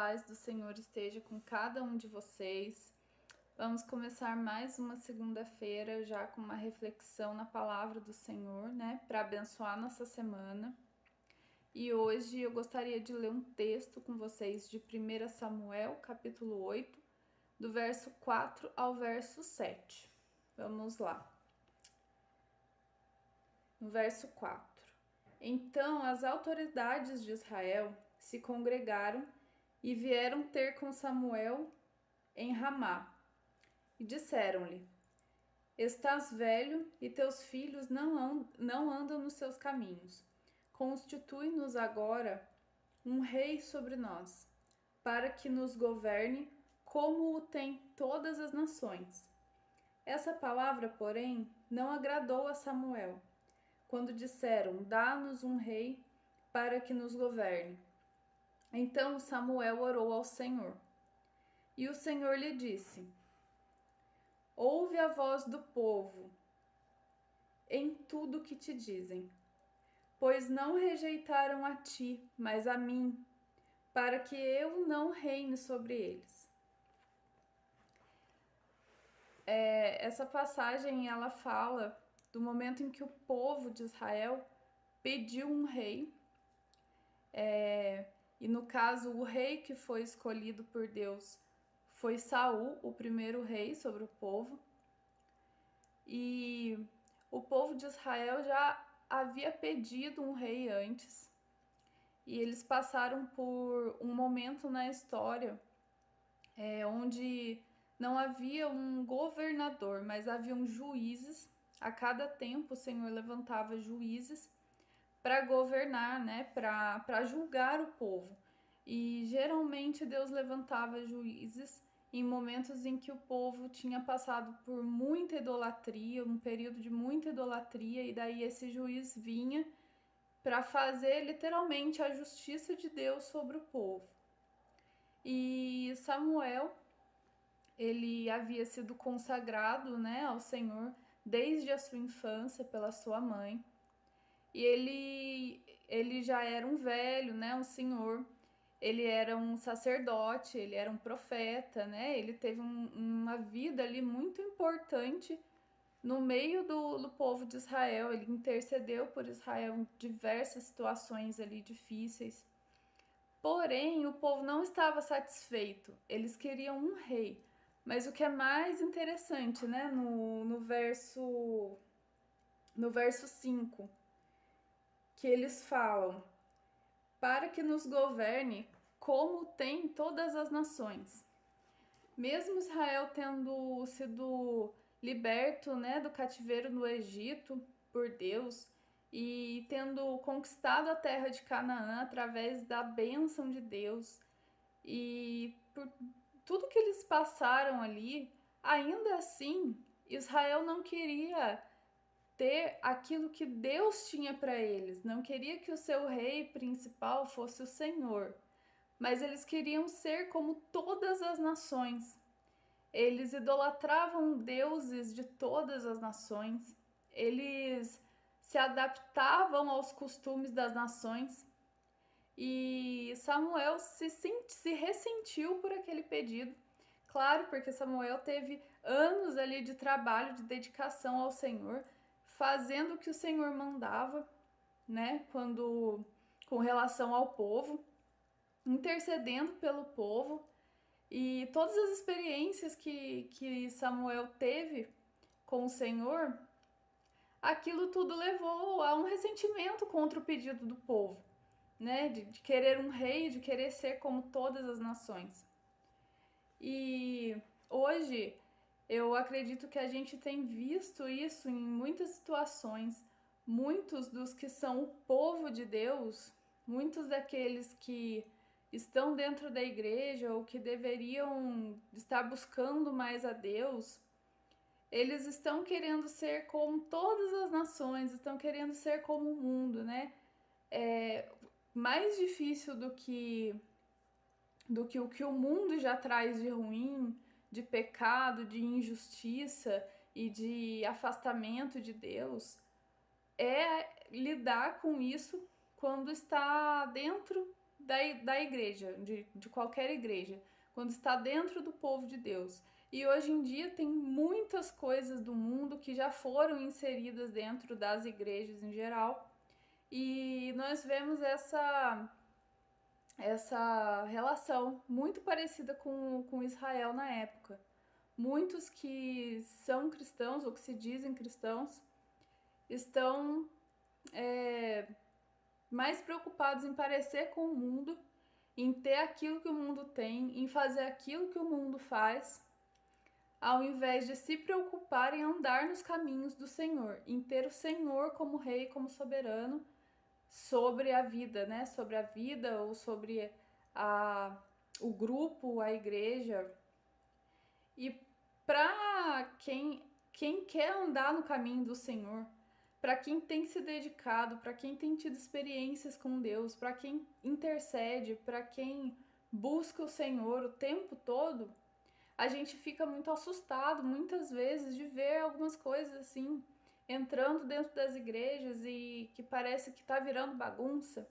paz do Senhor esteja com cada um de vocês. Vamos começar mais uma segunda-feira já com uma reflexão na palavra do Senhor, né, para abençoar nossa semana. E hoje eu gostaria de ler um texto com vocês de 1 Samuel, capítulo 8, do verso 4 ao verso 7. Vamos lá. No verso 4. Então as autoridades de Israel se congregaram e vieram ter com Samuel em Ramá. E disseram-lhe: Estás velho e teus filhos não andam nos seus caminhos. Constitui-nos agora um rei sobre nós, para que nos governe como o tem todas as nações. Essa palavra, porém, não agradou a Samuel, quando disseram: Dá-nos um rei para que nos governe. Então Samuel orou ao Senhor. E o Senhor lhe disse: Ouve a voz do povo em tudo que te dizem, pois não rejeitaram a ti, mas a mim, para que eu não reine sobre eles. Essa passagem ela fala do momento em que o povo de Israel pediu um rei, e no caso o rei que foi escolhido por Deus foi Saul, o primeiro rei sobre o povo. E o povo de Israel já havia pedido um rei antes. E eles passaram por um momento na história onde não havia um governador, mas haviam juízes. A cada tempo o Senhor levantava juízes para governar, né, para julgar o povo. E geralmente Deus levantava juízes em momentos em que o povo tinha passado por muita idolatria, um período de muita idolatria, e daí esse juiz vinha para fazer literalmente a justiça de Deus sobre o povo. E Samuel, ele havia sido consagrado, né, ao Senhor desde a sua infância pela sua mãe. E ele já era um velho, né, um senhor. Ele era um sacerdote, ele era um profeta, né? Ele teve uma vida ali muito importante no meio do povo de Israel. Ele intercedeu por Israel em diversas situações ali difíceis. Porém, o povo não estava satisfeito. Eles queriam um rei. Mas o que é mais interessante, né? No verso 5, que eles falam: para que nos governe como tem todas as nações. Mesmo Israel tendo sido liberto, né, do cativeiro no Egito por Deus e tendo conquistado a terra de Canaã através da bênção de Deus, e por tudo que eles passaram ali, ainda assim Israel não queria ter aquilo que Deus tinha para eles, não queria que o seu rei principal fosse o Senhor, mas eles queriam ser como todas as nações. Eles idolatravam deuses de todas as nações, eles se adaptavam aos costumes das nações, e Samuel se ressentiu por aquele pedido. Claro, porque Samuel teve anos ali de trabalho, de dedicação ao Senhor, fazendo o que o Senhor mandava, né, com relação ao povo, intercedendo pelo povo. E todas as experiências que Samuel teve com o Senhor, aquilo tudo levou a um ressentimento contra o pedido do povo, né, de querer um rei, de querer ser como todas as nações. E hoje eu acredito que a gente tem visto isso em muitas situações. Muitos dos que são o povo de Deus, muitos daqueles que estão dentro da igreja ou que deveriam estar buscando mais a Deus, eles estão querendo ser como todas as nações, estão querendo ser como o mundo, né? É mais difícil do que o que o mundo já traz de ruim, de pecado, de injustiça e de afastamento de Deus, é lidar com isso quando está dentro da igreja, de qualquer igreja, quando está dentro do povo de Deus. E hoje em dia tem muitas coisas do mundo que já foram inseridas dentro das igrejas em geral, e nós vemos essa relação muito parecida com Israel na época. Muitos que são cristãos ou que se dizem cristãos estão mais preocupados em parecer com o mundo, em ter aquilo que o mundo tem, em fazer aquilo que o mundo faz, ao invés de se preocupar em andar nos caminhos do Senhor, em ter o Senhor como rei, como soberano sobre a vida, né? Sobre a vida ou sobre o grupo, a igreja. E para quem quer andar no caminho do Senhor, para quem tem se dedicado, para quem tem tido experiências com Deus, para quem intercede, para quem busca o Senhor o tempo todo, a gente fica muito assustado muitas vezes de ver algumas coisas assim entrando dentro das igrejas e que parece que está virando bagunça.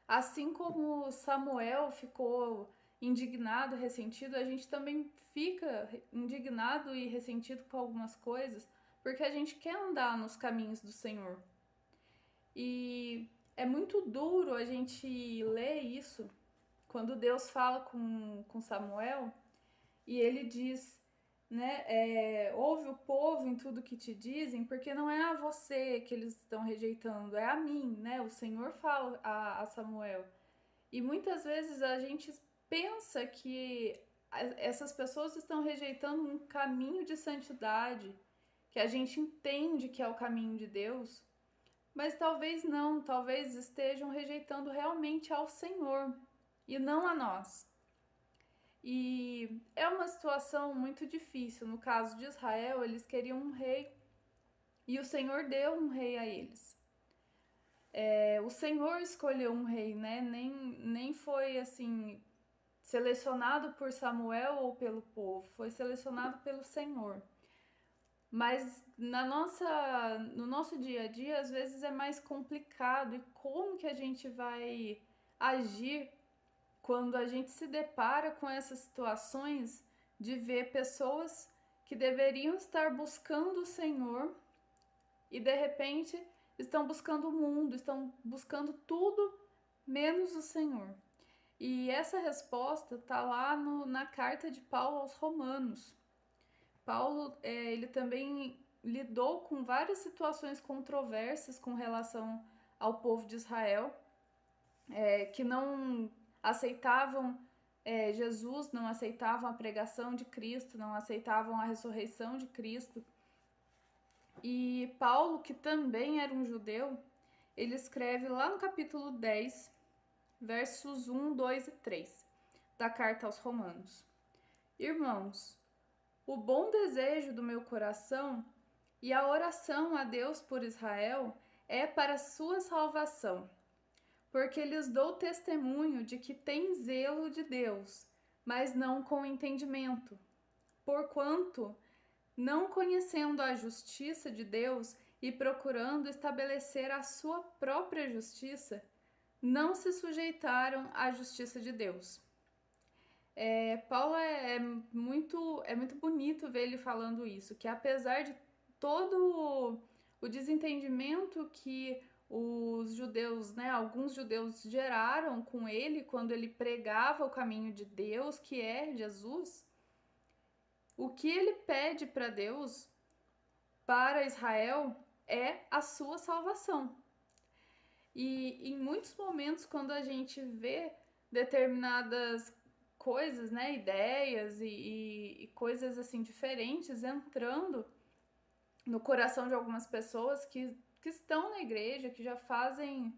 Assim como Samuel ficou indignado, ressentido, a gente também fica indignado e ressentido com algumas coisas, porque a gente quer andar nos caminhos do Senhor. E é muito duro a gente ler isso quando Deus fala com Samuel e ele diz, né, ouve o povo em tudo que te dizem, porque não é a você que eles estão rejeitando, é a mim, né? O Senhor fala a Samuel. E muitas vezes a gente pensa que essas pessoas estão rejeitando um caminho de santidade, que a gente entende que é o caminho de Deus, mas talvez não, talvez estejam rejeitando realmente ao Senhor e não a nós. E é uma situação muito difícil. No caso de Israel, eles queriam um rei e o Senhor deu um rei a eles. O Senhor escolheu um rei, né? Nem foi assim selecionado por Samuel ou pelo povo, foi selecionado pelo Senhor. Mas no nosso dia a dia, às vezes é mais complicado. E como que a gente vai agir quando a gente se depara com essas situações de ver pessoas que deveriam estar buscando o Senhor e de repente estão buscando o mundo, estão buscando tudo menos o Senhor? E essa resposta está lá na carta de Paulo aos Romanos. Paulo, ele também lidou com várias situações controversas com relação ao povo de Israel, que não aceitavam Jesus, não aceitavam a pregação de Cristo, não aceitavam a ressurreição de Cristo. E Paulo, que também era um judeu, ele escreve lá no capítulo 10, versos 1, 2 e 3 da carta aos Romanos: Irmãos, o bom desejo do meu coração e a oração a Deus por Israel é para sua salvação, porque lhes dou testemunho de que têm zelo de Deus, mas não com entendimento. Porquanto, não conhecendo a justiça de Deus e procurando estabelecer a sua própria justiça, não se sujeitaram à justiça de Deus. Paulo é muito bonito ver ele falando isso, que apesar de todo o desentendimento que os judeus, né, alguns judeus geraram com ele quando ele pregava o caminho de Deus, que é Jesus, o que ele pede para Deus, para Israel, é a sua salvação. E em muitos momentos, quando a gente vê determinadas coisas, né, ideias e coisas assim diferentes entrando no coração de algumas pessoas que estão na igreja, que já fazem,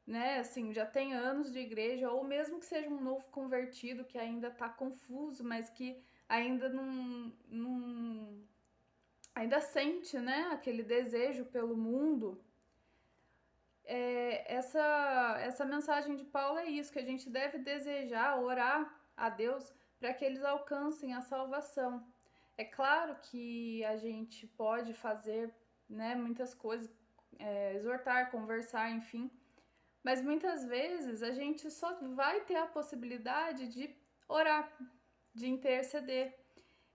né, assim, já tem anos de igreja, ou mesmo que seja um novo convertido que ainda está confuso, mas que ainda ainda sente, né, aquele desejo pelo mundo. Essa mensagem de Paulo é isso, que a gente deve desejar, orar a Deus para que eles alcancem a salvação. É claro que a gente pode fazer, né, muitas coisas, exortar, conversar, enfim, Mas muitas vezes a gente só vai ter a possibilidade de orar, de interceder,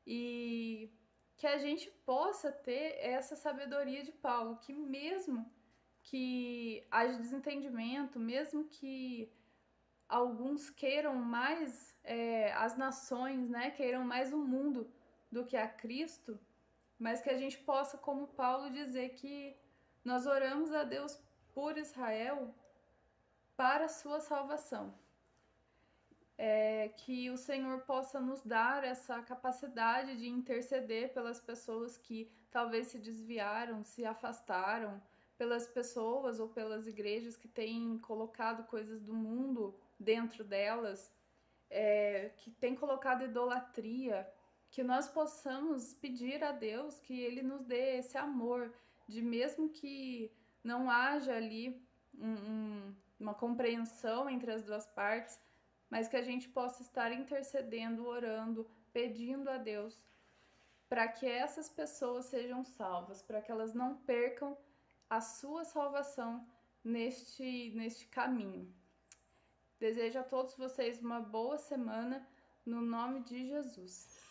e que a gente possa ter essa sabedoria de Paulo, que mesmo que haja desentendimento, mesmo que alguns queiram mais as nações, né, queiram mais o mundo do que a Cristo, mas que a gente possa, como Paulo, dizer que nós oramos a Deus por Israel para a sua salvação. Que o Senhor possa nos dar essa capacidade de interceder pelas pessoas que talvez se desviaram, se afastaram, pelas pessoas ou pelas igrejas que têm colocado coisas do mundo dentro delas, que têm colocado idolatria, que nós possamos pedir a Deus que Ele nos dê esse amor, de mesmo que não haja ali uma compreensão entre as duas partes, mas que a gente possa estar intercedendo, orando, pedindo a Deus para que essas pessoas sejam salvas, para que elas não percam a sua salvação neste caminho. Desejo a todos vocês uma boa semana, no nome de Jesus.